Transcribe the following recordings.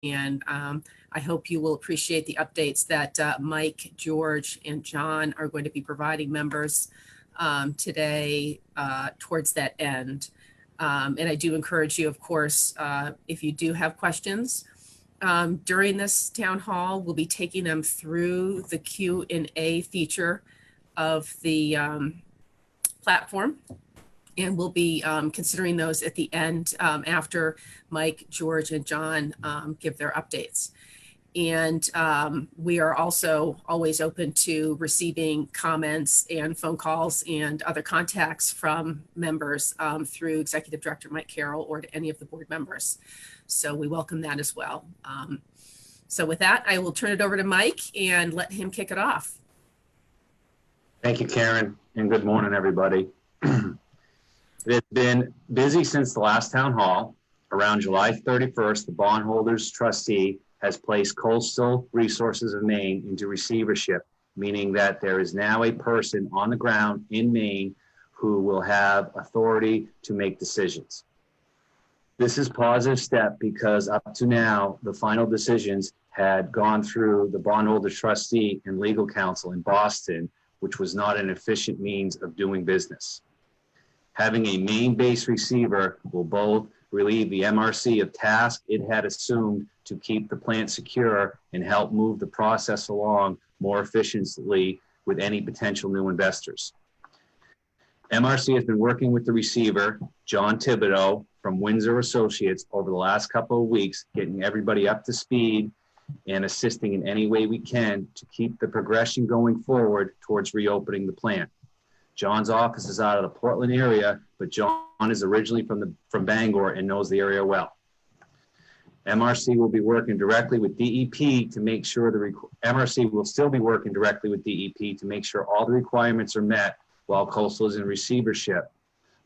And I hope you will appreciate the updates that Mike, George, and John are going to be providing members today towards that end. And I do encourage you, of course, if you do have questions during this town hall, we'll be taking them through the Q&A feature of the platform. And we'll be considering those at the end after Mike, George, and John give their updates. And we are also always open to receiving comments and phone calls and other contacts from members through Executive Director Mike Carroll or to any of the board members. So we welcome that as well. So with that, I will turn it over to Mike and let him kick it off. Thank you, Karen, and good morning, everybody. It has been busy since the last town hall. Around July 31st, the bondholders trustee has placed Coastal Resources of Maine into receivership, meaning that there is now a person on the ground in Maine who will have authority to make decisions. This is a positive step because up to now, the final decisions had gone through the bondholders trustee and legal counsel in Boston, which was not an efficient means of doing business. Having a Maine-based receiver will both relieve the MRC of tasks it had assumed to keep the plant secure and help move the process along more efficiently with any potential new investors. MRC has been working with the receiver, John Thibodeau from Windsor Associates, over the last couple of weeks, getting everybody up to speed and assisting in any way we can to keep the progression going forward towards reopening the plant. John's office is out of the Portland area, but John is originally from Bangor and knows the area well. MRC will be working directly with DEP to make sure MRC will still be working directly with DEP to make sure all the requirements are met while Coastal is in receivership.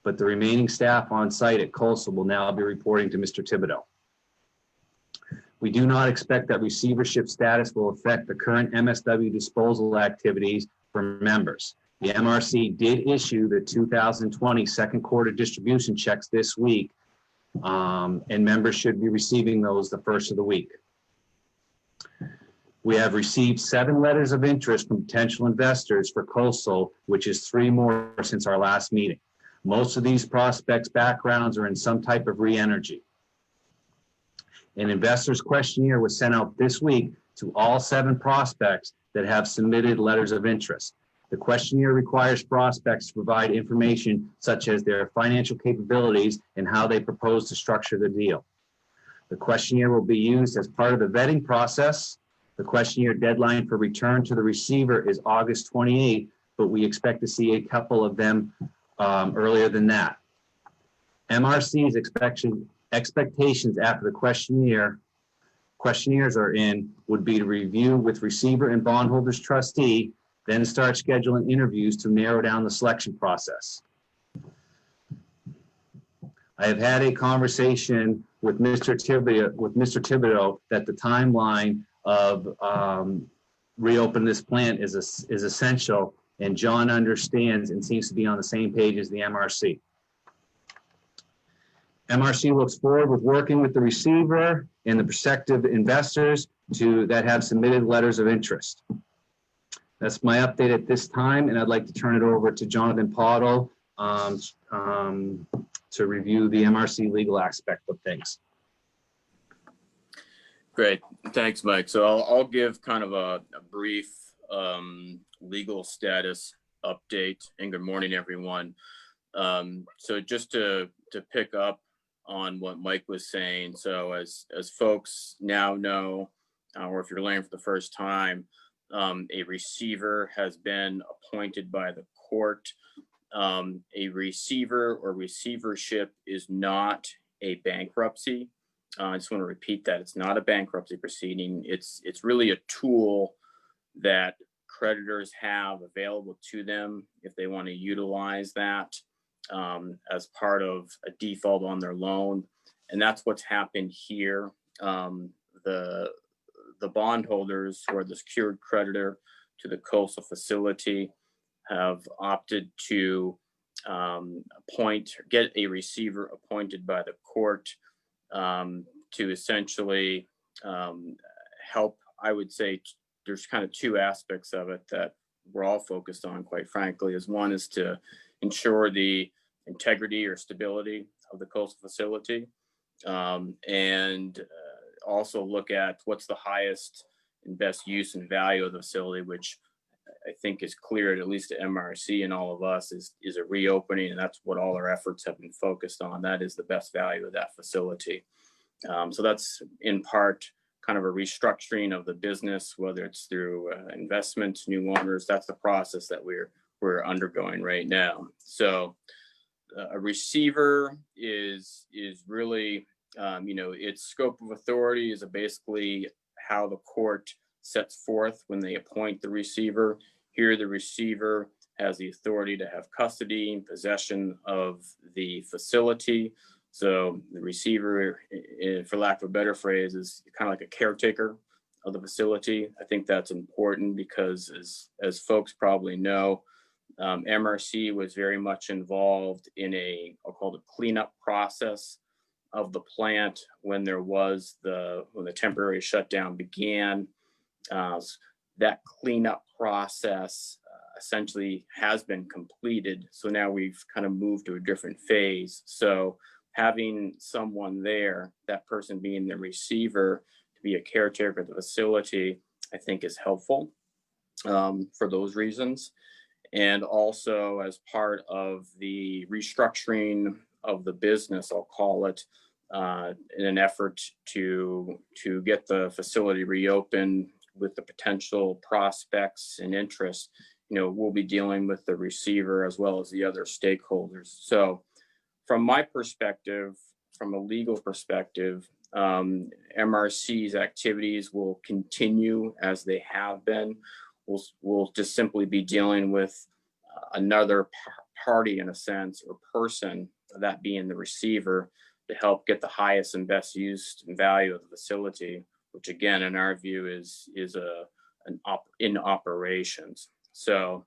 But the remaining staff on site at Coastal will now be reporting to Mr. Thibodeau. We do not expect that receivership status will affect the current MSW disposal activities for members. The MRC did issue the 2020 second quarter distribution checks this week, and members should be receiving those the first of the week. We have received 7 letters of interest from potential investors for Coastal, which is 3 more since our last meeting. Most of these prospects' backgrounds are in some type of re-energy. An investor's questionnaire was sent out this week to all 7 prospects that have submitted letters of interest. The questionnaire requires prospects to provide information such as their financial capabilities and how they propose to structure the deal. The questionnaire will be used as part of the vetting process. The questionnaire deadline for return to the receiver is August 28th, but we expect to see a couple of them earlier than that. MRC's expectations after the questionnaires are in would be to review with receiver and bondholders trustee, then start scheduling interviews to narrow down the selection process. I have had a conversation with Mr. Thibodeau that the timeline of reopen this plant is essential, and John understands and seems to be on the same page as the MRC. MRC looks forward with working with the receiver and the prospective investors that have submitted letters of interest. That's my update at this time, and I'd like to turn it over to Jonathan Pottle to review the MRC legal aspect of things. Great, thanks, Mike. So I'll give kind of a brief legal status update, and good morning, everyone. So just to pick up on what Mike was saying, so as folks now know, or if you're learning for the first time, a receiver has been appointed by the court. A receiver or receivership is not a bankruptcy. I just want to repeat that. It's not a bankruptcy proceeding. It's really a tool that creditors have available to them if they want to utilize that as part of a default on their loan. And that's what's happened here. The bondholders, who are the secured creditor to the Coastal facility, have opted to get a receiver appointed by the court to essentially help. I would say there's kind of two aspects of it that we're all focused on, quite frankly. Is one is to ensure the integrity or stability of the coastal facility, and also look at what's the highest and best use and value of the facility, which I think is clear, at least to MRC and all of us, is a reopening, and that's what all our efforts have been focused on. That is the best value of that facility. So that's in part kind of a restructuring of the business, whether it's through investment, new owners. That's the process that we're undergoing right now. So a receiver is really, its scope of authority is basically how the court sets forth when they appoint the receiver. Here, the receiver has the authority to have custody and possession of the facility. So the receiver, for lack of a better phrase, is kind of like a caretaker of the facility. I think that's important because, as folks probably know, MRC was very much involved in I'll call it a cleanup process of the plant when the temporary shutdown began. That cleanup process essentially has been completed. So now we've kind of moved to a different phase. So having someone there, that person being the receiver, to be a caretaker of the facility, I think is helpful for those reasons. And also as part of the restructuring of the business, I'll call it, in an effort to get the facility reopened with the potential prospects and interest, we'll be dealing with the receiver as well as the other stakeholders. So from my perspective, from a legal perspective, MRC's activities will continue as they have been. We'll just simply be dealing with another party, in a sense, or person, that being the receiver, to help get the highest and best use and value of the facility, which again, in our view, is in operations. So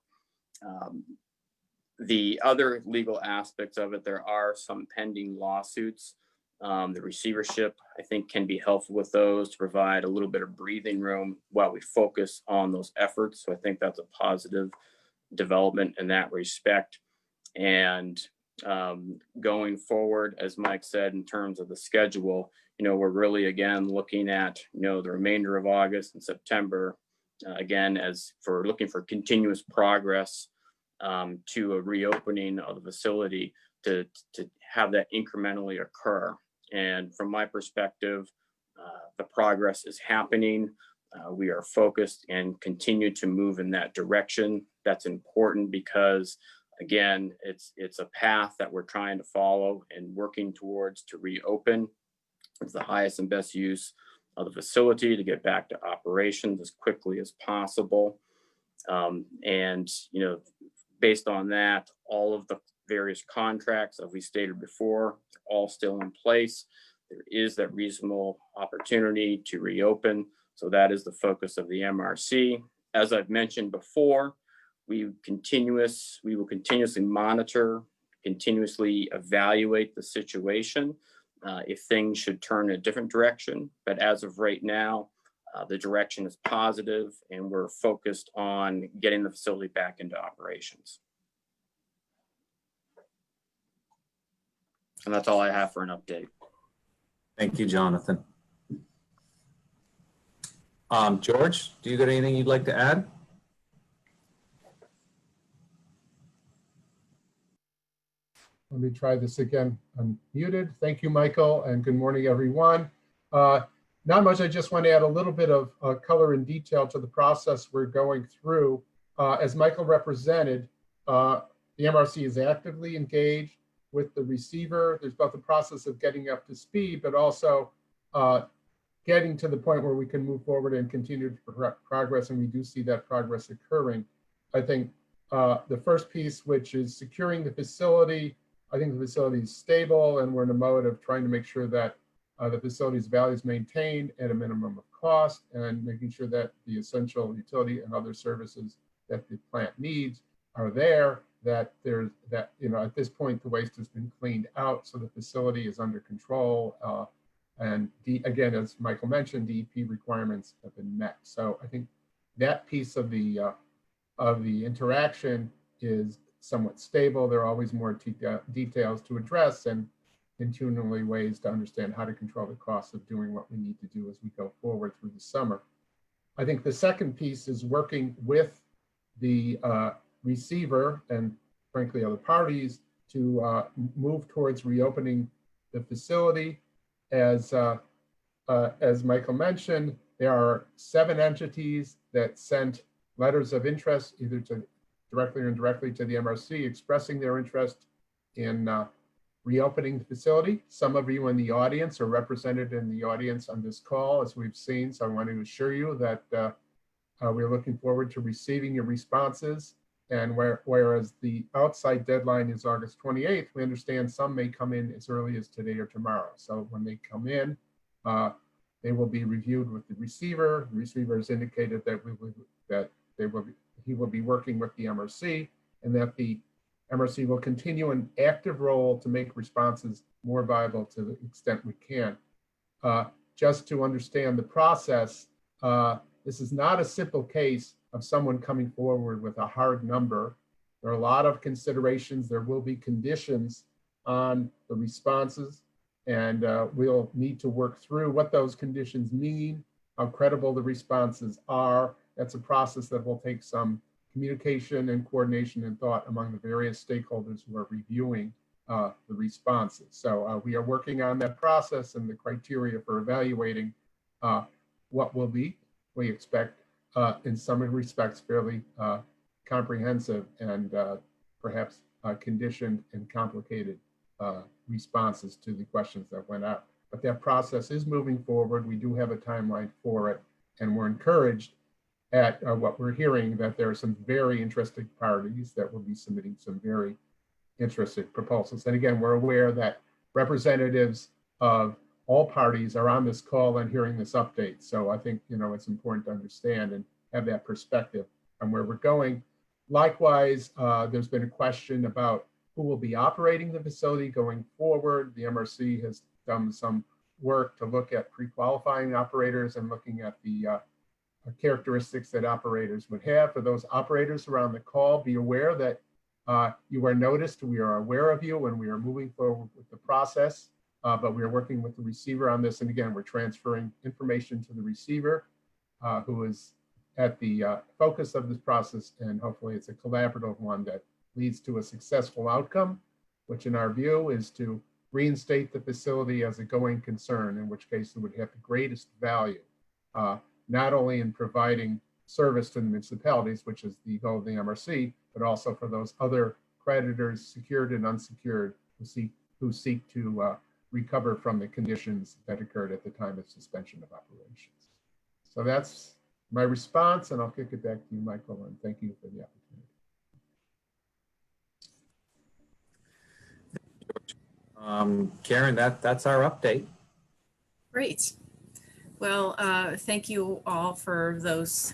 the other legal aspects of it, there are some pending lawsuits. The receivership, I think, can be helpful with those to provide a little bit of breathing room while we focus on those efforts. So I think that's a positive development in that respect. And going forward, as Mike said, in terms of the schedule, we're really, again, looking at, the remainder of August and September, again, as for looking for continuous progress to a reopening of the facility to have that incrementally occur. And from my perspective, the progress is happening. We are focused and continue to move in that direction. That's important because, again, it's a path that we're trying to follow and working towards to reopen. It's the highest and best use of the facility to get back to operations as quickly as possible. And, based on that, all of the various contracts, as we stated before, all still in place. There is that reasonable opportunity to reopen. So that is the focus of the MRC. As I've mentioned before, we will continuously monitor, continuously evaluate the situation if things should turn a different direction. But as of right now, the direction is positive, and we're focused on getting the facility back into operations. And that's all I have for an update. Thank you, Jonathan. George, do you got anything you'd like to add? Let me try this again. I'm muted. Thank you, Michael, and good morning, everyone. Not much. I just want to add a little bit of color and detail to the process we're going through. As Michael represented, the MRC is actively engaged with the receiver. There's both the process of getting up to speed, but also getting to the point where we can move forward and continue to progress, and we do see that progress occurring. I think the first piece, which is securing the facility, I think the facility is stable, and we're in a mode of trying to make sure that the facility's value is maintained at a minimum of cost, and making sure that the essential utility and other services that the plant needs are there, that at this point, the waste has been cleaned out, so the facility is under control, And again, as Michael mentioned, DEP requirements have been met. So I think that piece of the interaction is somewhat stable. There are always more details to address and continually ways to understand how to control the costs of doing what we need to do as we go forward through the summer. I think the second piece is working with the receiver and frankly other parties to move towards reopening the facility. As Michael mentioned, there are 7 entities that sent letters of interest, either to directly or indirectly to the MRC, expressing their interest in reopening the facility. Some of you in the audience are represented in the audience on this call, as we've seen. So I want to assure you that we're looking forward to receiving your responses. And whereas the outside deadline is August 28th, we understand some may come in as early as today or tomorrow. So when they come in, they will be reviewed with the receiver. The receiver has indicated that he will be working with the MRC, and that the MRC will continue an active role to make responses more viable to the extent we can. Just to understand the process, this is not a simple case of someone coming forward with a hard number. There are a lot of considerations. There will be conditions on the responses, and we'll need to work through what those conditions mean, how credible the responses are. That's a process that will take some communication and coordination and thought among the various stakeholders who are reviewing the responses. So we are working on that process and the criteria for evaluating what will be, we expect, in some respects, fairly comprehensive and perhaps conditioned and complicated responses to the questions that went out. But that process is moving forward. We do have a timeline for it, and we're encouraged at what we're hearing, that there are some very interested parties that will be submitting some very interested proposals. And again, we're aware that representatives of all parties are on this call and hearing this update. So I think, it's important to understand and have that perspective on where we're going. Likewise, there's been a question about who will be operating the facility going forward. The MRC has done some work to look at pre-qualifying operators and looking at the characteristics that operators would have. For those operators around the call, be aware that you are noticed. We are aware of you and we are moving forward with the process, but we are working with the receiver on this. And again, we're transferring information to the receiver, who is at the focus of this process. And hopefully it's a collaborative one that leads to a successful outcome, which in our view is to reinstate the facility as a going concern, in which case it would have the greatest value, not only in providing service to the municipalities, which is the goal of the MRC, but also for those other creditors, secured and unsecured, who seek to recover from the conditions that occurred at the time of suspension of operations. So that's my response, and I'll kick it back to you, Michael, and thank you for the opportunity. Karen, that's our update. Great. Well, thank you all for those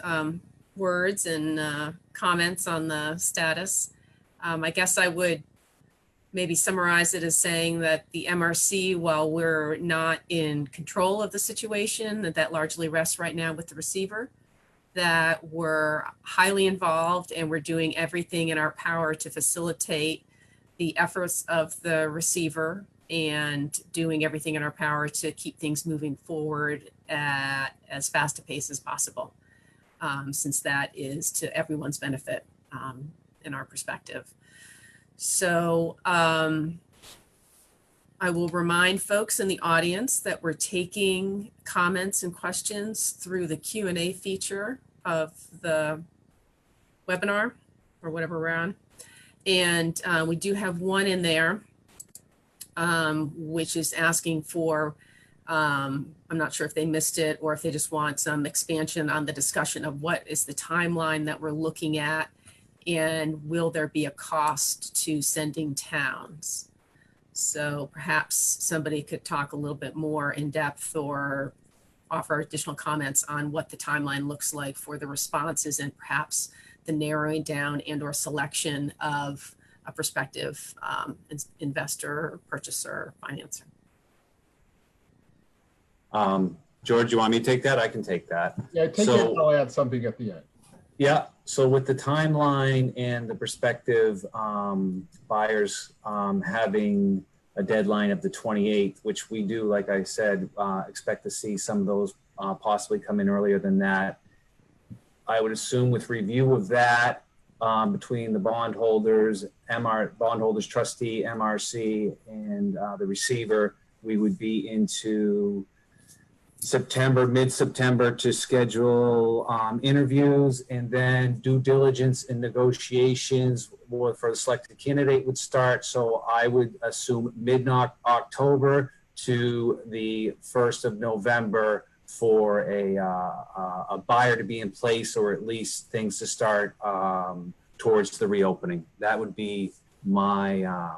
words and comments on the status. I guess I would maybe summarize it as saying that the MRC, while we're not in control of the situation, that largely rests right now with the receiver, that we're highly involved and we're doing everything in our power to facilitate the efforts of the receiver and doing everything in our power to keep things moving forward at as fast a pace as possible, since that is to everyone's benefit in our perspective. So I will remind folks in the audience that we're taking comments and questions through the Q&A feature of the webinar or whatever we're on. And we do have one in there, which is asking for, I'm not sure if they missed it or if they just want some expansion on the discussion of what is the timeline that we're looking at, and will there be a cost to sending towns? So perhaps somebody could talk a little bit more in depth or offer additional comments on what the timeline looks like for the responses and perhaps the narrowing down and or selection of a prospective investor, purchaser, financer. George, you want me to take that? I can take that. Yeah, take So- it, I'll add something at the end. Yeah, so with the timeline and the prospective buyers having a deadline of the 28th, which we do, like I said, expect to see some of those possibly come in earlier than that. I would assume with review of that between the bondholders, bondholders trustee, MRC, and the receiver, we would be into September, mid-September to schedule interviews, and then due diligence and negotiations for the selected candidate would start. So I would assume mid-October to the 1st of November for a buyer to be in place, or at least things to start towards the reopening. That would be my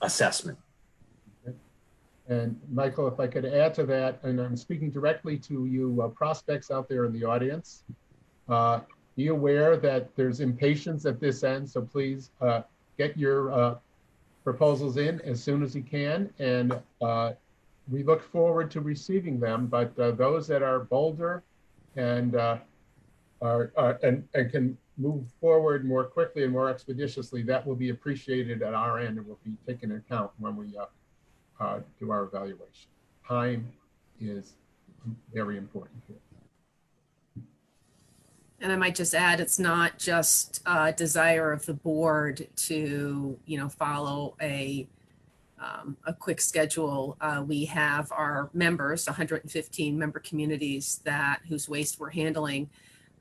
assessment. And Michael, if I could add to that, and I'm speaking directly to you prospects out there in the audience, be aware that there's impatience at this end, so please get your proposals in as soon as you can, and we look forward to receiving them. But those that are bolder and can move forward more quickly and more expeditiously, that will be appreciated at our end and will be taken into account when we do our evaluation. Time is very important here. And I might just add, it's not just a desire of the board to, follow a quick schedule. We have our members, 115 member communities whose waste we're handling,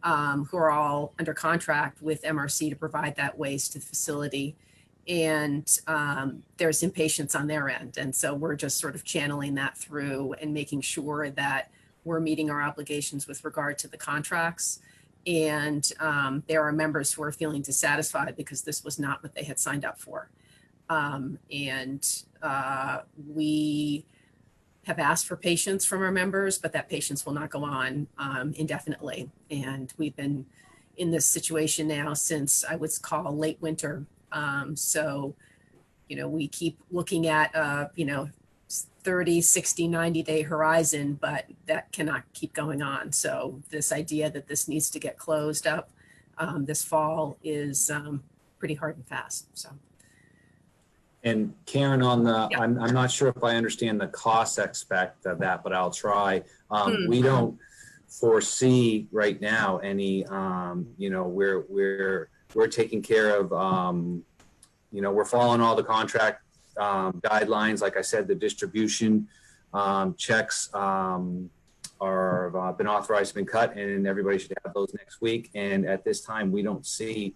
who are all under contract with MRC to provide that waste to the facility. And there's impatience on their end. And so we're just sort of channeling that through and making sure that we're meeting our obligations with regard to the contracts. And there are members who are feeling dissatisfied because this was not what they had signed up for. We have asked for patience from our members, but that patience will not go on indefinitely. And we've been in this situation now since I would call late winter. So, we keep looking at, 30, 60, 90-day horizon, but that cannot keep going on. So this idea that this needs to get closed up this fall is pretty hard and fast. So. And Karen, on the, Yeah. I'm not sure if I understand the cost aspect of that, but I'll try. We don't foresee right now any, we're taking care of, we're following all the contract guidelines. Like I said, the distribution checks are been authorized, been cut, and everybody should have those next week. And at this time, we don't see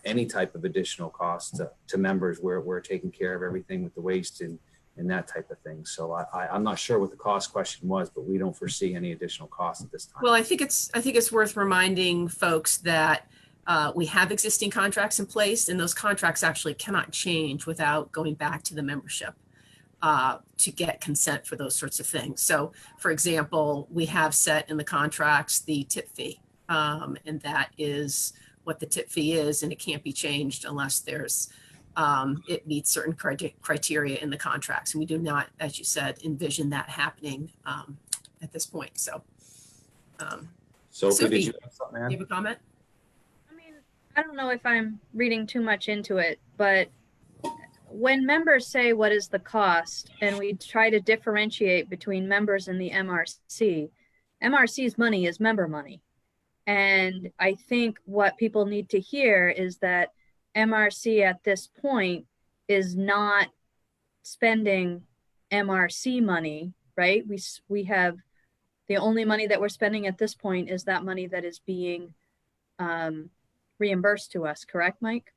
any type of additional cost to members. We're taking care of everything with the waste and that type of thing. So I'm not sure what the cost question was, but we don't foresee any additional cost at this time. Well, I think it's worth reminding folks that we have existing contracts in place, and those contracts actually cannot change without going back to the membership to get consent for those sorts of things. So, for example, we have set in the contracts the tip fee, and that is what the tip fee is, and it can't be changed unless it meets certain criteria in the contracts. And we do not, as you said, envision that happening at this point. So, Sophie, did you have something, man? you have a comment? I don't know if I'm reading too much into it, but when members say what is the cost, and we try to differentiate between members and the MRC, MRC's money is member money. And I think what people need to hear is that MRC at this point is not spending MRC money, right? We have the only money that we're spending at this point is that money that is being reimbursed to us, correct, Mike?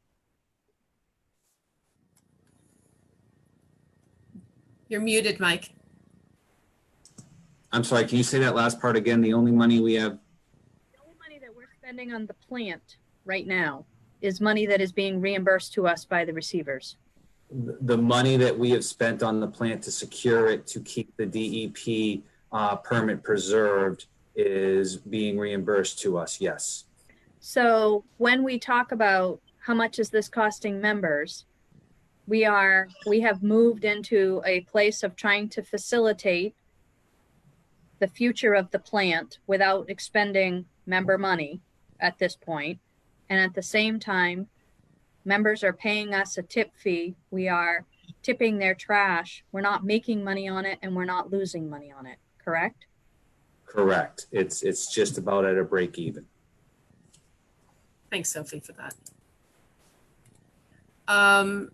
You're muted, Mike. I'm sorry, can you say that last part again? The only money we have? The only money that we're spending on the plant right now is money that is being reimbursed to us by the receivers. The money that we have spent on the plant to secure it, to keep the DEP permit preserved, is being reimbursed to us, yes. So when we talk about how much is this costing members, we have moved into a place of trying to facilitate the future of the plant without expending member money at this point. And at the same time, members are paying us a tip fee. We are tipping their trash. We're not making money on it and we're not losing money on it, correct? Correct. It's just about at a break even. Thanks, Sophie, for that.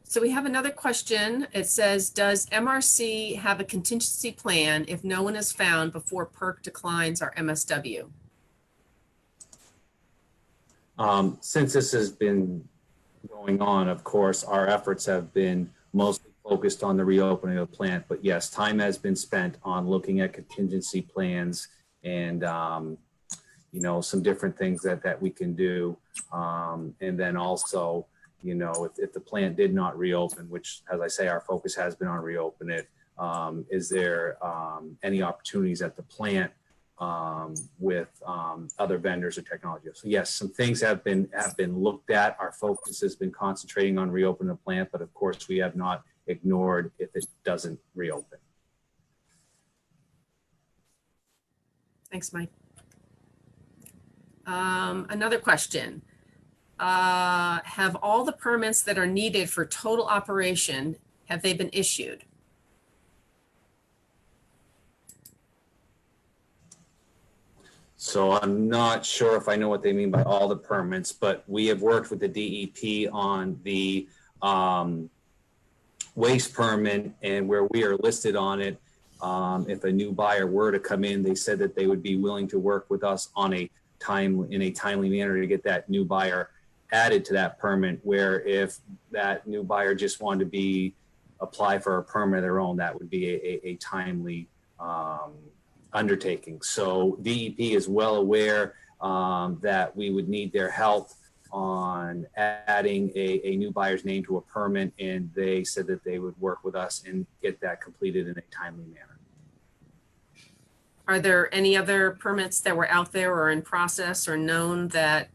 So we have another question. It says, does MRC have a contingency plan if no one is found before PERC declines our MSW? Since this has been going on, of course, our efforts have been mostly focused on the reopening of the plant. But yes, time has been spent on looking at contingency plans and, you know, some different things that we can do. And then also, you know, if the plant did not reopen, which, as I say, our focus has been on reopen it, is there any opportunities at the plant with other vendors or technology? So yes, some things have been looked at. Our focus has been concentrating on reopening the plant, but of course we have not ignored if it doesn't reopen. Thanks, Mike. Another question. Have all the permits that are needed for total operation, have they been issued? So I'm not sure if I know what they mean by all the permits, but we have worked with the DEP on the waste permit, and where we are listed on it, if a new buyer were to come in, they said that they would be willing to work with us on in a timely manner to get that new buyer added to that permit, where if that new buyer just wanted to apply for a permit of their own, that would be a timely undertaking. So DEP is well aware that we would need their help on adding a new buyer's name to a permit, and they said that they would work with us and get that completed in a timely manner. Are there any other permits that were out there or in process or known that,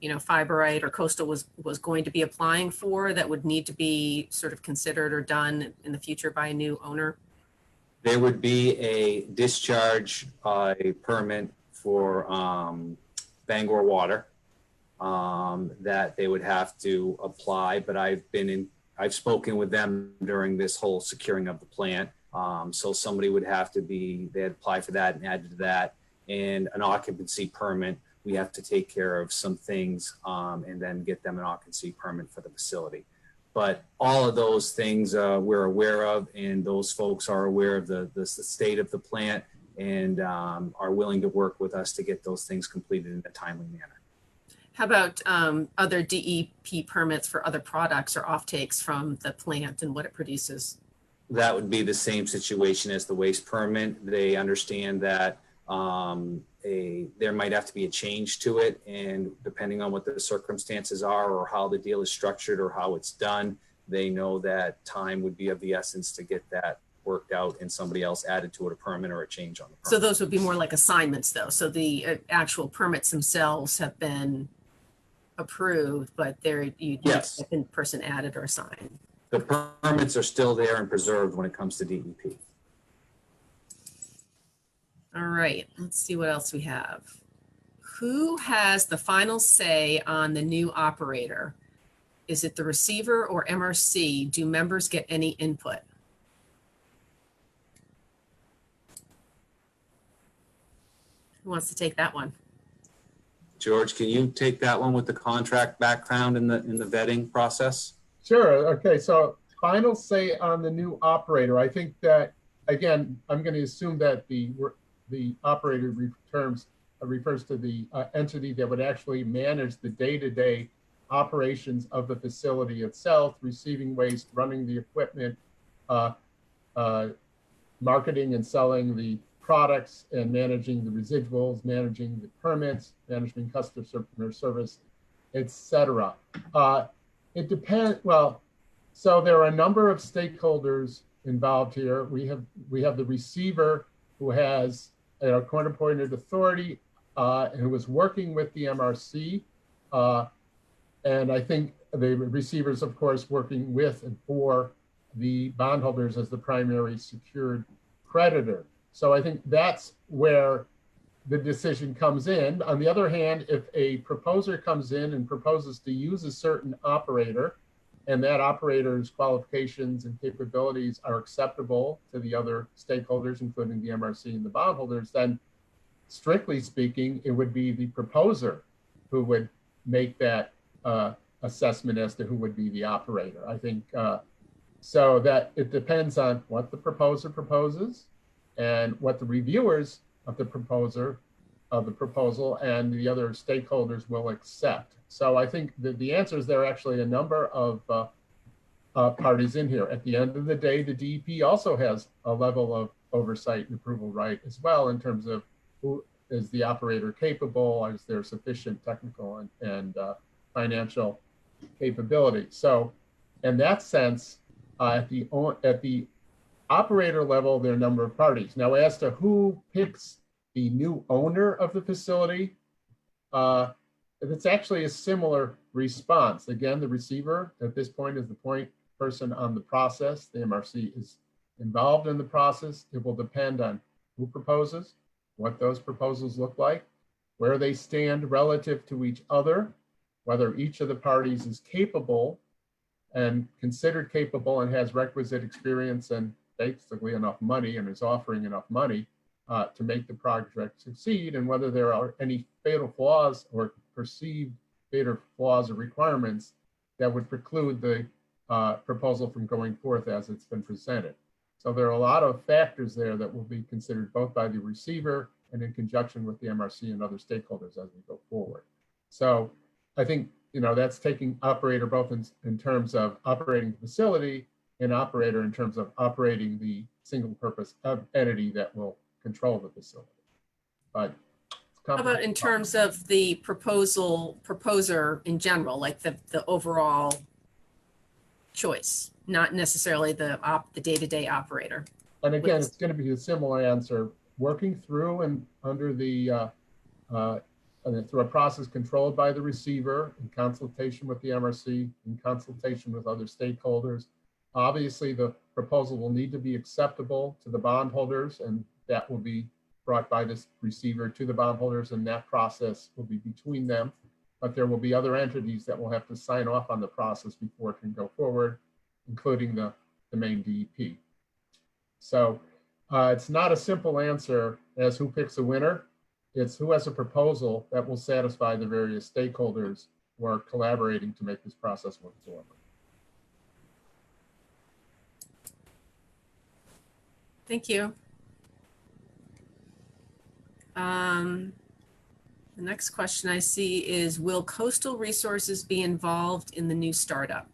you know, Fiberite or Coastal was going to be applying for that would need to be sort of considered or done in the future by a new owner? There would be a discharge permit for Bangor Water that they would have to apply, but I've spoken with them during this whole securing of the plant. So somebody would have to they'd apply for that and add to that, and an occupancy permit. We have to take care of some things and then get them an occupancy permit for the facility. But all of those things we're aware of, and those folks are aware of the state of the plant and are willing to work with us to get those things completed in a timely manner. How about other DEP permits for other products or offtakes from the plant and what it produces? That would be the same situation as the waste permit. They understand that there might have to be a change to it, and depending on what the circumstances are or how the deal is structured or how it's done, they know that time would be of the essence to get that worked out and somebody else added to it, a permit or a change on the permit. So those would be more like assignments though. So the actual permits themselves have been approved, but you Yes. get a person added or assigned. The permits are still there and preserved when it comes to DEP. All right, let's see what else we have. Who has the final say on the new operator? Is it the receiver or MRC? Do members get any input? Who wants to take that one? George, can you take that one with the contract background in the vetting process? Sure. Okay. So final say on the new operator. I think that, again, I'm going to assume that the operator refers to the entity that would actually manage the day-to-day operations of the facility itself, receiving waste, running the equipment, marketing and selling the products, and managing the residuals, managing the permits, managing customer service, etc. It depends. Well, so there are a number of stakeholders involved here. We have the receiver, who has a court-appointed authority and who is working with the MRC. And I think the receivers, of course, working with and for the bondholders as the primary secured creditor. So I think that's where the decision comes in. On the other hand, if a proposer comes in and proposes to use a certain operator, and that operator's qualifications and capabilities are acceptable to the other stakeholders, including the MRC and the bondholders, then strictly speaking, it would be the proposer who would make that assessment as to who would be the operator. I think so that it depends on what the proposer proposes and what the reviewers of the proposal and the other stakeholders will accept. So I think the answer is there are actually a number of parties in here. At the end of the day, the DEP also has a level of oversight and approval right as well in terms of who is the operator capable, is there sufficient technical and financial capability. So in that sense, at the operator level, there are a number of parties. Now, as to who picks the new owner of the facility, it's actually a similar response. Again, the receiver at this point is the point person on the process. The MRC is involved in the process. It will depend on who proposes, what those proposals look like, where they stand relative to each other, whether each of the parties is capable and considered capable and has requisite experience and basically enough money and is offering enough money to make the project succeed, and whether there are any fatal flaws or perceived fatal flaws or requirements that would preclude the proposal from going forth as it's been presented. So there are a lot of factors there that will be considered both by the receiver and in conjunction with the MRC and other stakeholders as we go forward. So I think, that's taking operator both in terms of operating the facility and operator in terms of operating the single purpose entity that will control the facility. But how about in terms of the proposer in general, like the overall choice, not necessarily the day-to-day operator? And again, it's going to be a similar answer. Working through and under the through a process controlled by the receiver in consultation with the MRC, in consultation with other stakeholders. Obviously, the proposal will need to be acceptable to the bondholders, and that will be brought by this receiver to the bondholders, and that process will be between them. But there will be other entities that will have to sign off on the process before it can go forward, including the Maine DEP. So it's not a simple answer as who picks a winner. It's who has a proposal that will satisfy the various stakeholders who are collaborating to make this process work forward. Thank you. The next question I see is, will Coastal Resources be involved in the new startup?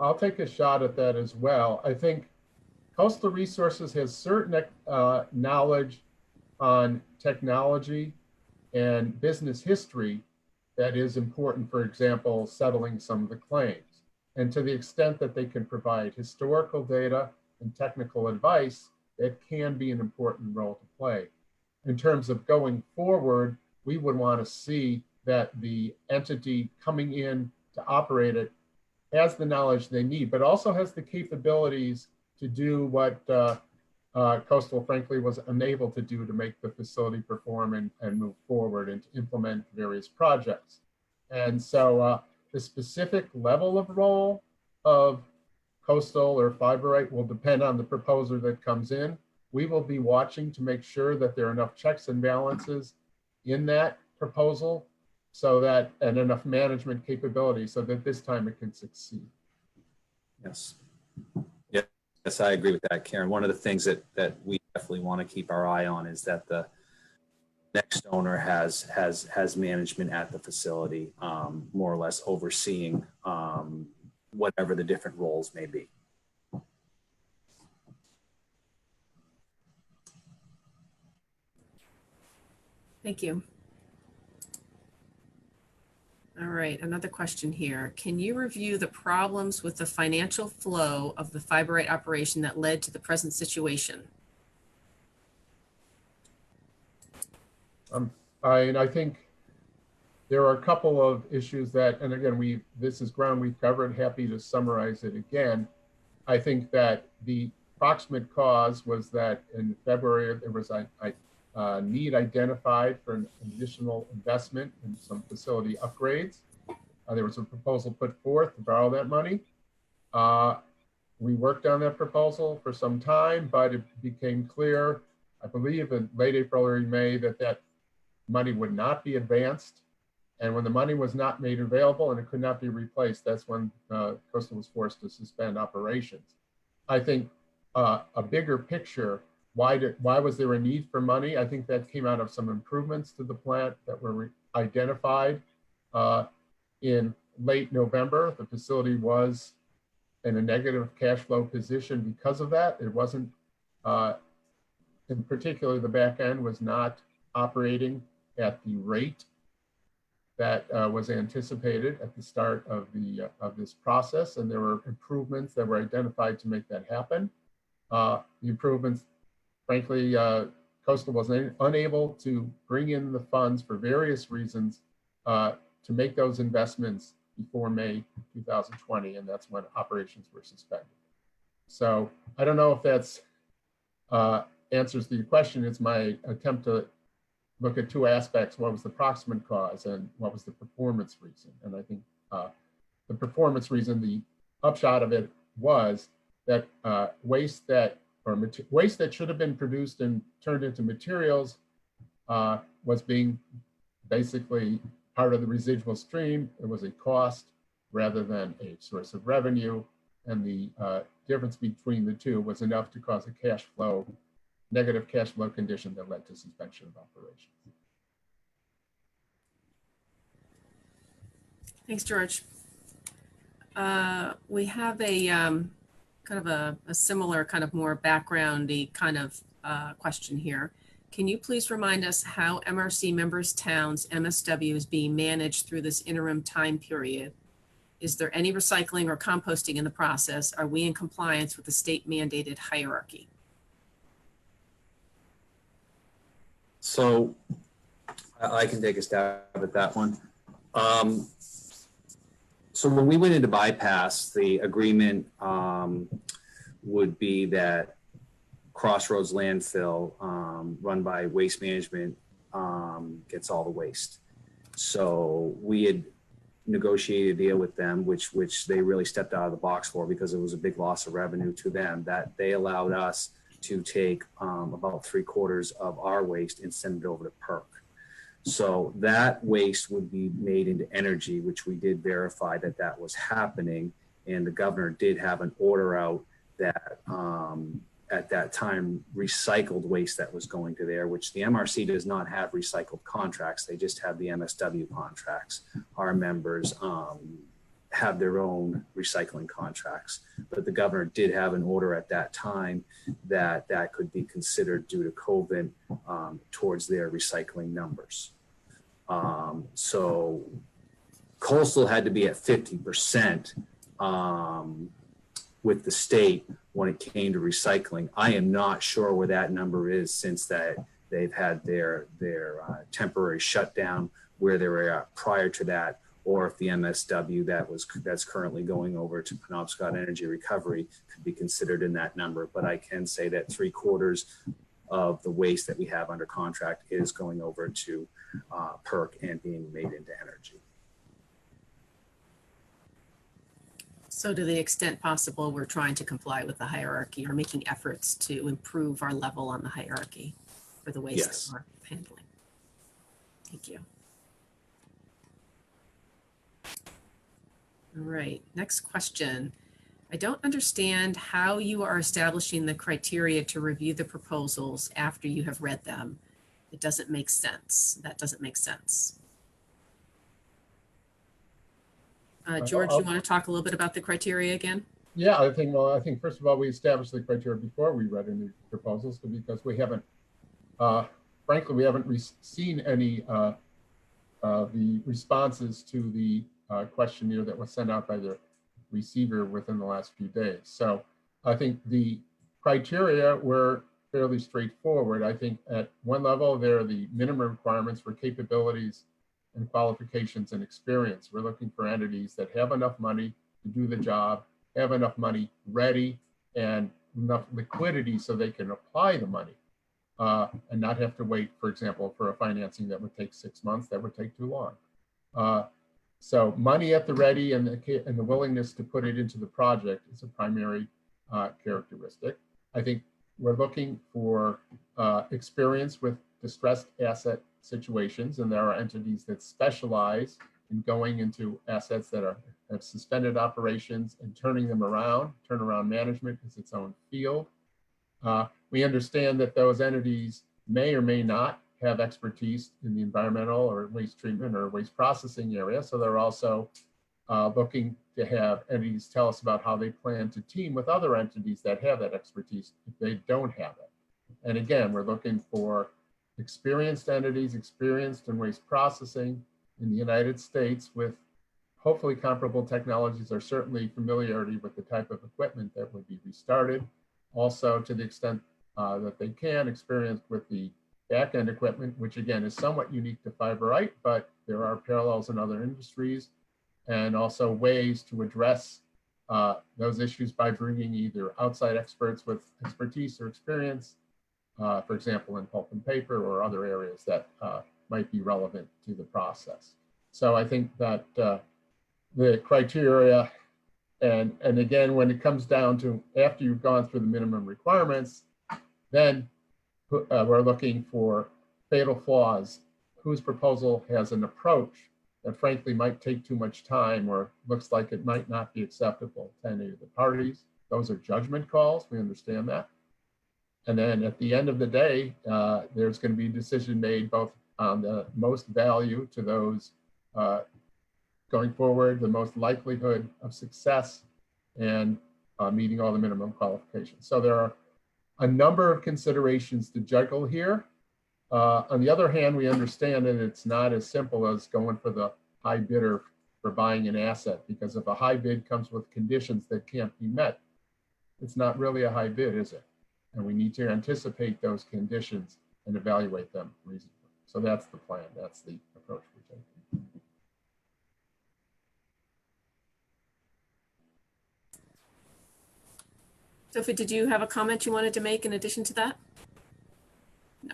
I'll take a shot at that as well. I think Coastal Resources has certain knowledge on technology and business history that is important, for example, settling some of the claims. And to the extent that they can provide historical data and technical advice, that can be an important role to play. In terms of going forward, we would want to see that the entity coming in to operate it has the knowledge they need, but also has the capabilities to do what Coastal, frankly, was unable to do to make the facility perform and move forward and to implement various projects. And so the specific level of role of Coastal or Fiberite will depend on the proposer that comes in. We will be watching to make sure that there are enough checks and balances in that proposal so that, and enough management capability so that this time it can succeed. Yes. Yes, I agree with that, Karen. One of the things that we definitely want to keep our eye on is that the next owner has management at the facility, more or less overseeing whatever the different roles may be. Thank you. All right, another question here. Can you review the problems with the financial flow of the Fiberite operation that led to the present situation? I think there are a couple of issues that, and again, this is ground we've covered, happy to summarize it again. I think that the proximate cause was that in February, there was a need identified for an additional investment in some facility upgrades. There was a proposal put forth to borrow that money. We worked on that proposal for some time, but it became clear, I believe in late April or May, that that money would not be advanced. And when the money was not made available and it could not be replaced, that's when Coastal was forced to suspend operations. I think a bigger picture, why was there a need for money? I think that came out of some improvements to the plant that were identified in late November. The facility was in a negative cash flow position because of that. It wasn't, in particular, the back end was not operating at the rate that was anticipated at the start of this process, and there were improvements that were identified to make that happen. The improvements, frankly, Coastal was unable to bring in the funds for various reasons to make those investments before May 2020, and that's when operations were suspended. So I don't know if that's answers the question. It's my attempt to look at two aspects. What was the proximate cause and what was the performance reason? And I think the performance reason, the upshot of it was that waste that should have been produced and turned into materials was being basically part of the residual stream. It was a cost rather than a source of revenue. And the difference between the two was enough to cause a negative cash flow condition that led to suspension of operations. Thanks, George. We have a kind of a similar kind of more backgroundy kind of question here. Can you please remind us how MRC members towns MSW is being managed through this interim time period? Is there any recycling or composting in the process? Are we in compliance with the state mandated hierarchy? So I can take a stab at that one. So when we went into bypass, the agreement would be that Crossroads landfill run by Waste Management gets all the waste. So we had negotiated a deal with them, which they really stepped out of the box for because it was a big loss of revenue to them, that they allowed us to take about 3/4 of our waste and send it over to PERC. So that waste would be made into energy, which we did verify that that was happening. And the governor did have an order out that at that time recycled waste that was going to there, which the MRC does not have recycled contracts. They just have the MSW contracts. Our members have their own recycling contracts, but the governor did have an order at that time that could be considered due to COVID towards their recycling numbers. So Coastal had to be at 50% with the state when it came to recycling. I am not sure where that number is since that they've had their temporary shutdown where they were at prior to that, or if the MSW that's currently going over to Penobscot Energy Recovery could be considered in that number. But I can say that 3/4 of the waste that we have under contract is going over to PERC and being made into energy. So to the extent possible, we're trying to comply with the hierarchy or making efforts to improve our level on the hierarchy for the waste Yes. that we're handling. Thank you. All right, next question. I don't understand how you are establishing the criteria to review the proposals after you have read them. It doesn't make sense. That doesn't make sense. George, you want to talk a little bit about the criteria again? Yeah, I think first of all, we established the criteria before we read any proposals because we haven't, frankly, we haven't seen any the responses to the questionnaire that was sent out by the receiver within the last few days. So I think the criteria were fairly straightforward. I think at one level, there are the minimum requirements for capabilities and qualifications and experience. We're looking for entities that have enough money to do the job, have enough money ready, and enough liquidity so they can apply the money and not have to wait, for example, for a financing that would take 6 months. That would take too long. So money at the ready and the willingness to put it into the project is a primary characteristic. I think we're looking for experience with distressed asset situations, and there are entities that specialize in going into assets that have suspended operations and turning them around. Turnaround management is its own field. We understand that those entities may or may not have expertise in the environmental or waste treatment or waste processing area. So they're also looking to have entities tell us about how they plan to team with other entities that have that expertise if they don't have it. And again, we're looking for experienced entities, experienced in waste processing in the United States with hopefully comparable technologies, or certainly familiarity with the type of equipment that would be restarted. Also, to the extent that they can, experience with the back-end equipment, which again is somewhat unique to Fiberite, but there are parallels in other industries, and also ways to address those issues by bringing either outside experts with expertise or experience, for example, in pulp and paper or other areas that might be relevant to the process. So I think that the criteria, and again, when it comes down to after you've gone through the minimum requirements, then we're looking for fatal flaws. Whose proposal has an approach that frankly might take too much time or looks like it might not be acceptable to any of the parties. Those are judgment calls, we understand that. And then at the end of the day, there's going to be a decision made both on the most value to those going forward, the most likelihood of success, and meeting all the minimum qualifications. So there are a number of considerations to juggle here. On the other hand, we understand that it's not as simple as going for the high bidder for buying an asset, because if a high bid comes with conditions that can't be met, it's not really a high bid, is it? And we need to anticipate those conditions and evaluate them reasonably. So that's the plan. That's the approach we're taking. Sophie, did you have a comment you wanted to make in addition to that? No.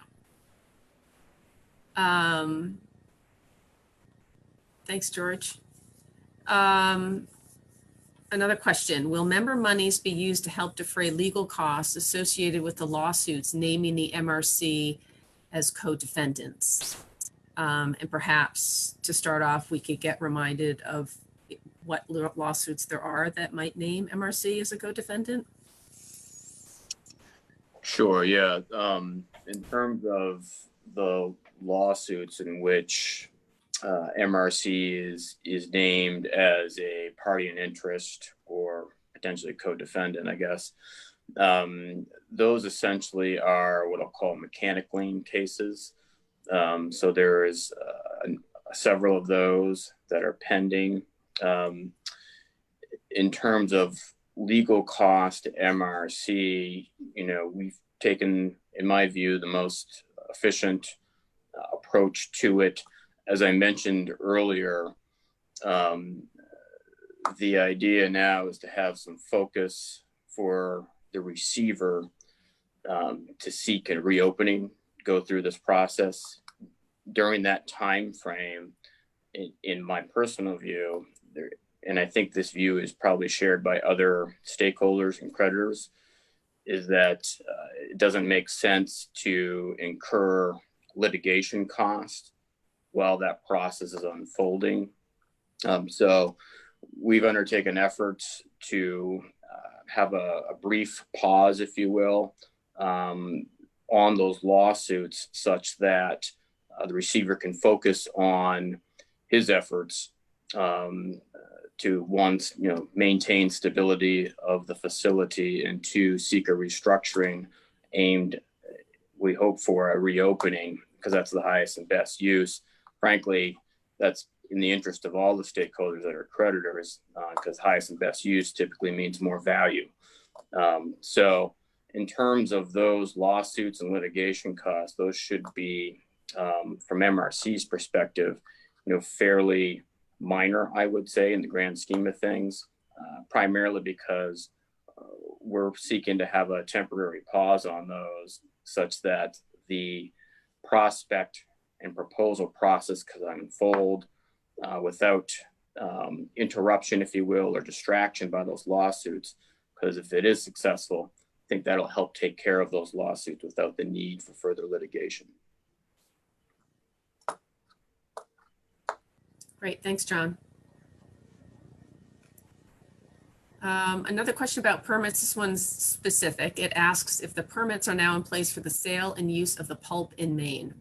Thanks, George. Another question, will member monies be used to help defray legal costs associated with the lawsuits naming the MRC as co-defendants? And perhaps to start off, we could get reminded of what lawsuits there are that might name MRC as a co-defendant? Sure, yeah. In terms of the lawsuits in which MRC is named as a party in interest or potentially co-defendant, I guess, those essentially are what I'll call mechanic lien cases. So there is several of those that are pending. In terms of legal cost to MRC, we've taken, in my view, the most efficient approach to it. As I mentioned earlier, the idea now is to have some focus for the receiver to seek a reopening, go through this process. During that time frame, in my personal view, and I think this view is probably shared by other stakeholders and creditors, is that it doesn't make sense to incur litigation costs while that process is unfolding. So we've undertaken efforts to have a brief pause, if you will, on those lawsuits, such that the receiver can focus on his efforts to one, maintain stability of the facility, and two, seek a restructuring aimed, we hope, for a reopening, because that's the highest and best use. Frankly, that's in the interest of all the stakeholders that are creditors, because highest and best use typically means more value. So in terms of those lawsuits and litigation costs, those should be, from MRC's perspective, fairly minor, I would say, in the grand scheme of things, primarily because we're seeking to have a temporary pause on those such that the prospect and proposal process can unfold without interruption, if you will, or distraction by those lawsuits. Because if it is successful, I think that'll help take care of those lawsuits without the need for further litigation. Great, thanks, John. Another question about permits. This one's specific. It asks if the permits are now in place for the sale and use of the pulp in Maine.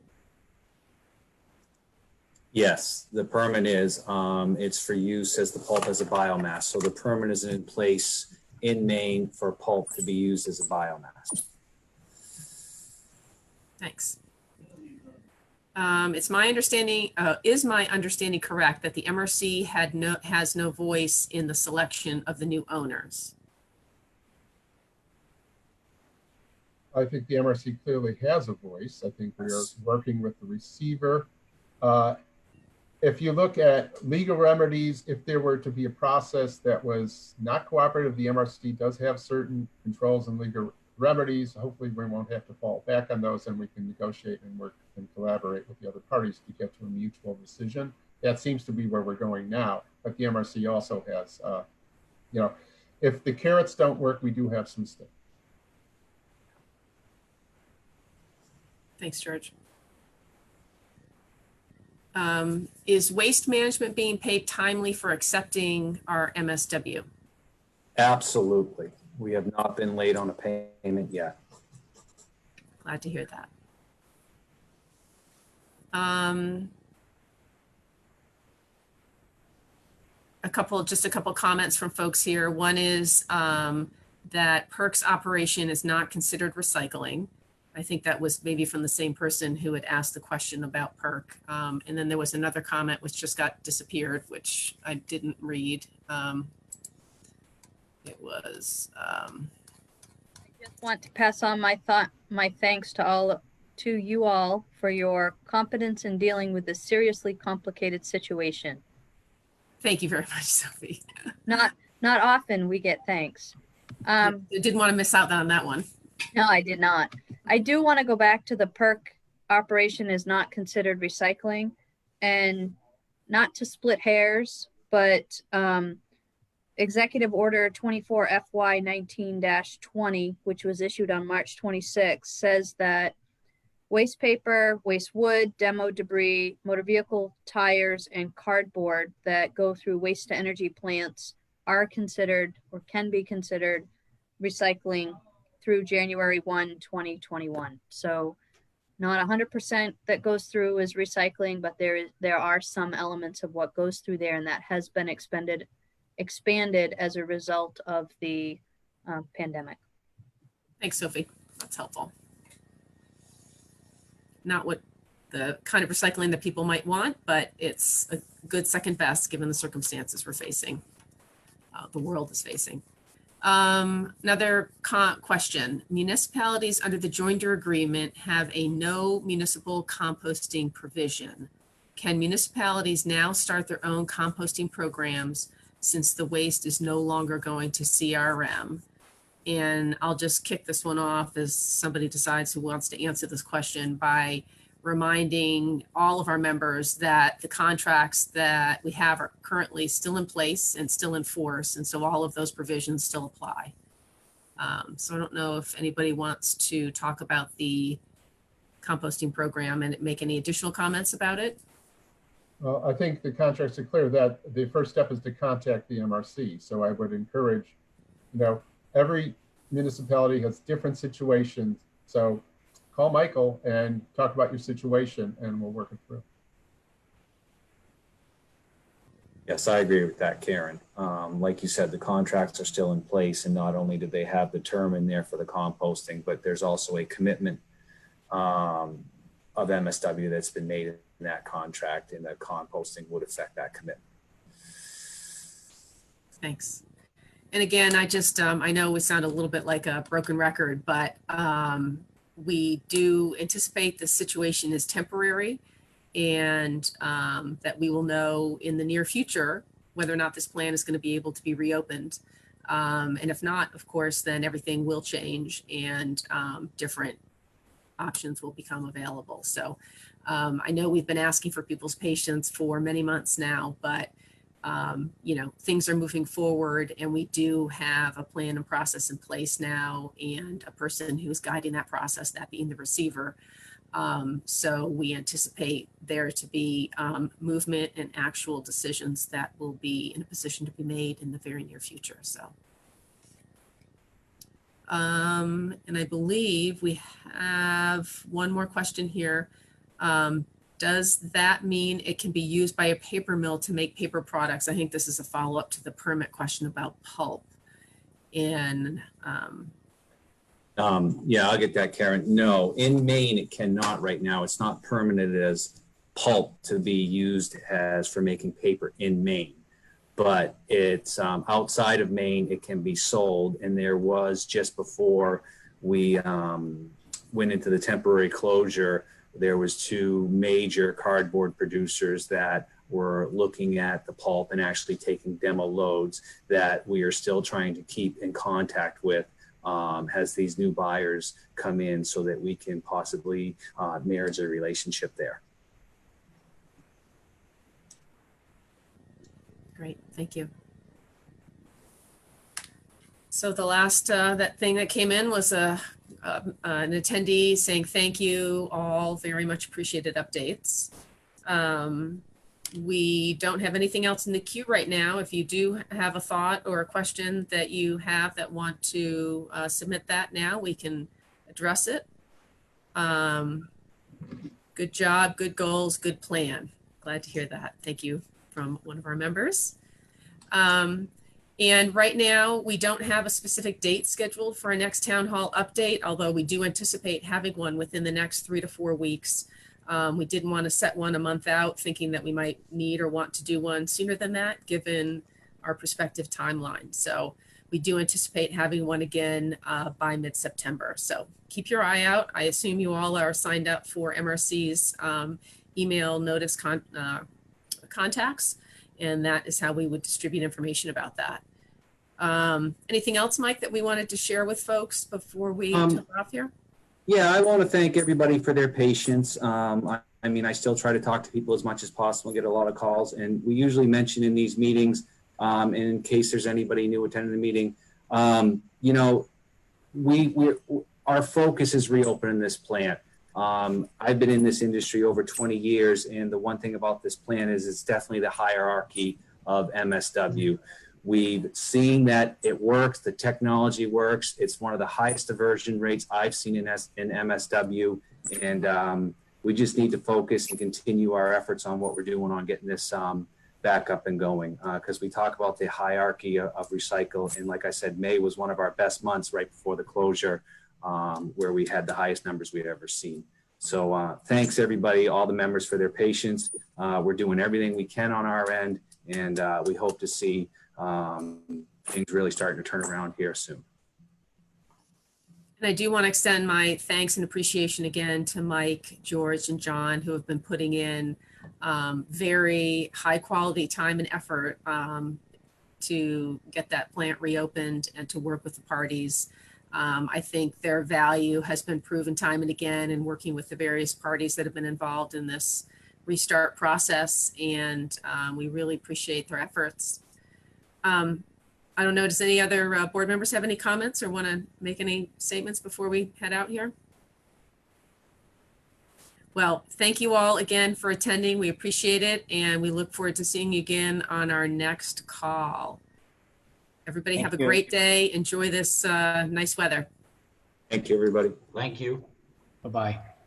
Yes, the permit is, it's for use as the pulp as a biomass. So the permit is in place in Maine for pulp to be used as a biomass. Thanks. It's my understanding, is my understanding correct that the MRC has no voice in the selection of the new owners? I think the MRC clearly has a voice. I think we are working with the receiver. If you look at legal remedies, if there were to be a process that was not cooperative, the MRC does have certain controls and legal remedies. Hopefully we won't have to fall back on those, and we can negotiate and work and collaborate with the other parties to get to a mutual decision. That seems to be where we're going now. But the MRC also has, if the carrots don't work, we do have some sticks. Thanks, George. Is waste management being paid timely for accepting our MSW? Absolutely. We have not been late on a payment yet. Glad to hear that. Just a couple comments from folks here. One is that PERC's operation is not considered recycling. I think that was maybe from the same person who had asked the question about PERC. And then there was another comment which just got disappeared, which I didn't read. It was. I just want to pass on my thanks to you all for your competence in dealing with this seriously complicated situation. Thank you very much, Sophie. Not often we get thanks. I didn't want to miss out on that one. No, I did not. I do want to go back to the PERC operation is not considered recycling, and not to split hairs, but Executive Order 24 FY 19-20, which was issued on March 26, says that waste paper, waste wood, demo debris, motor vehicle tires, and cardboard that go through waste to energy plants are considered or can be considered recycling through January 1, 2021. So not 100% that goes through is recycling, but there are some elements of what goes through there, and that has been expanded as a result of the pandemic. Thanks, Sophie. That's helpful. Not what the kind of recycling that people might want, but it's a good second best given the circumstances we're facing, the world is facing. Another question. Municipalities under the joinder agreement have a no municipal composting provision. Can municipalities now start their own composting programs since the waste is no longer going to CRM? And I'll just kick this one off as somebody decides who wants to answer this question by reminding all of our members that the contracts that we have are currently still in place and still in force. And so all of those provisions still apply. So I don't know if anybody wants to talk about the composting program and make any additional comments about it. Well, I think the contracts are clear that the first step is to contact the MRC. So I would encourage, every municipality has different situations. So call Michael and talk about your situation and we'll work it through. Yes, I agree with that, Karen. Like you said, the contracts are still in place, and not only do they have the term in there for the composting, but there's also a commitment of MSW that's been made in that contract, and that composting would affect that commitment. Thanks. And again, I just, I know we sound a little bit like a broken record, but we do anticipate the situation is temporary, and that we will know in the near future whether or not this plan is going to be able to be reopened. And if not, of course, then everything will change and different options will become available. So I know we've been asking for people's patience for many months now, but you know, things are moving forward and we do have a plan and process in place now and a person who's guiding that process, that being the receiver. So we anticipate there to be movement and actual decisions that will be in a position to be made in the very near future. So, and I believe we have one more question here. Does that mean it can be used by a paper mill to make paper products? I think this is a follow-up to the permit question about pulp. And yeah, I'll get that, Karen. No, in Maine, it cannot right now. It's not permitted as pulp to be used as for making paper in Maine, but it's outside of Maine, it can be sold. And there was, just before we went into the temporary closure, there was 2 major cardboard producers that were looking at the pulp and actually taking demo loads that we are still trying to keep in contact with as these new buyers come in so that we can possibly manage a relationship there. great, thank you. So the last that thing that came in was an attendee saying thank you all, very much appreciated updates. We don't have anything else in the queue right now. If you do have a thought or a question that you have that want to submit that now, we can address it. Good job, good goals, good plan. Glad to hear that. Thank you from one of our members. And right now, we don't have a specific date scheduled for our next town hall update, although we do anticipate having one within the next 3 to 4 weeks. We didn't want to set one a month out, thinking that we might need or want to do one sooner than that, given our prospective timeline. So we do anticipate having one again by mid-September. So keep your eye out. I assume you all are signed up for MRC's email notice contacts, and that is how we would distribute information about that. Anything else, Mike, that we wanted to share with folks before we took off here? Yeah, I want to thank everybody for their patience. I mean, I still try to talk to people as much as possible, get a lot of calls, and we usually mention in these meetings, and in case there's anybody new attending the meeting, you know, our focus is reopening this plant. I've been in this industry over 20 years, and the one thing about this plant is it's definitely the hierarchy of MSW. We've seen that it works, the technology works. It's one of the highest diversion rates I've seen in MSW, and we just need to focus and continue our efforts on what we're doing on getting this back up and going, because we talk about the hierarchy of recycle, and like I said, May was one of our best months right before the closure, where we had the highest numbers we'd ever seen. So thanks everybody, all the members, for their patience. We're doing everything we can on our end, and we hope to see things really starting to turn around here soon. And I do want to extend my thanks and appreciation again to Mike, George, and John, who have been putting in very high quality time and effort to get that plant reopened and to work with the parties. I think their value has been proven time and again in working with the various parties that have been involved in this restart process, and we really appreciate their efforts. I don't know, does any other board members have any comments or want to make any statements before we head out here? Well, thank you all again for attending. We appreciate it, and we look forward to seeing you again on our next call. Everybody have a great day. Enjoy this nice weather. Thank you, everybody. Thank you. Bye-bye.